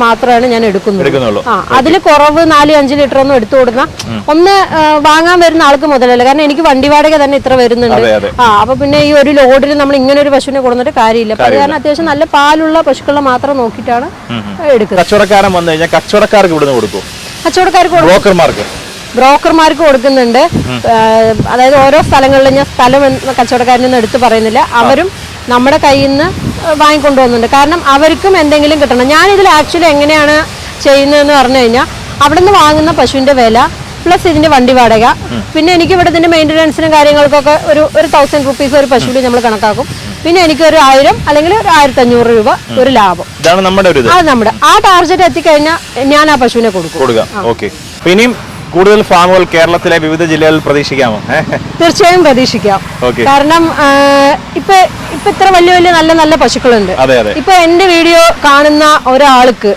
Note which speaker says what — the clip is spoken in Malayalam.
Speaker 1: മാത്രമാണ് ഞാൻ എടുക്കുന്നുള്ളൂ. അതിൽ കുറവ് 4-5 ലിറ്റർ ഒന്നും എടുത്തു കൊടുക്കാം. ഒന്ന് വാങ്ങാൻ വരുന്ന ആൾക്ക് മുതലല്ല, കാരണം എനിക്ക് വണ്ടി വാടക തന്നെ ഇത്ര വരുന്നുണ്ട്. അപ്പൊ പിന്നെ ഈ ഒരു ലോഡിൽ നമ്മൾ ഇങ്ങനെ ഒരു പശുവിനെ കൊടുത്തിട്ട് കാര്യമില്ല. കാരണം അത്യാവശ്യം നല്ല പാലുള്ള പശുക്കളെ മാത്രം നോക്കിയിട്ടാണ് എടുക്കുന്നത്.
Speaker 2: കച്ചവടക്കാരൻ വന്നു കഴിഞ്ഞാൽ കച്ചവടക്കാർക്ക് ഇവിടുന്ന് കൊടുക്കും,
Speaker 1: കച്ചവടക്കാർക്ക് ബ്രോക്കർമാർക്ക് കൊടുക്കുന്നുണ്ട്. അതായത് ഓരോ സ്ഥലങ്ങളിലും ഞാൻ സ്ഥലം കച്ചവടക്കാരനൊന്നും എടുത്ത് പറയുന്നില്ല, അവരും നമ്മുടെ കയ്യിൽ നിന്ന് വാങ്ങിക്കൊണ്ടുപോകുന്നുണ്ട്. കാരണം അവർക്കും എന്തെങ്കിലും കിട്ടണം. ഞാനിതിൽ ആക്ച്വലി എങ്ങനെയാണ് ചെയ്യുന്നതെന്ന് പറഞ്ഞു കഴിഞ്ഞാൽ, അവിടെ നിന്ന് വാങ്ങുന്ന പശുവിൻ്റെ വില പ്ലസ് ഇതിൻ്റെ വണ്ടി വാടക, പിന്നെ എനിക്ക് ഇവിടെ ഇതിൻ്റെ മെയിൻ്റനൻസിനും കാര്യങ്ങൾക്കൊക്കെ ഒരു 1000 റുപ്പീസ് ഒരു പശുവിൽ നമ്മൾ കണക്കാക്കും. പിന്നെ എനിക്ക് ഒരു 1000 അല്ലെങ്കിൽ ഒരു 1500 രൂപ ഒരു ലാഭം. അത് നമ്മുടെ ആ ടാർഗറ്റ് എത്തിക്കഴിഞ്ഞാൽ ഞാൻ ആ പശുവിനെ കൊടുക്കും.
Speaker 2: ഇനിയും കൂടുതൽ ഫാമുകൾ കേരളത്തിലെ വിവിധ ജില്ലകളിൽ പ്രതീക്ഷിക്കാമോ?
Speaker 1: തീർച്ചയായും പ്രതീക്ഷിക്കാം. കാരണം ഇപ്പൊ ഇത്ര വലിയ നല്ല പശുക്കളുണ്ട്. ഇപ്പൊ എന്റെ വീഡിയോ കാണുന്ന ഒരാൾക്ക്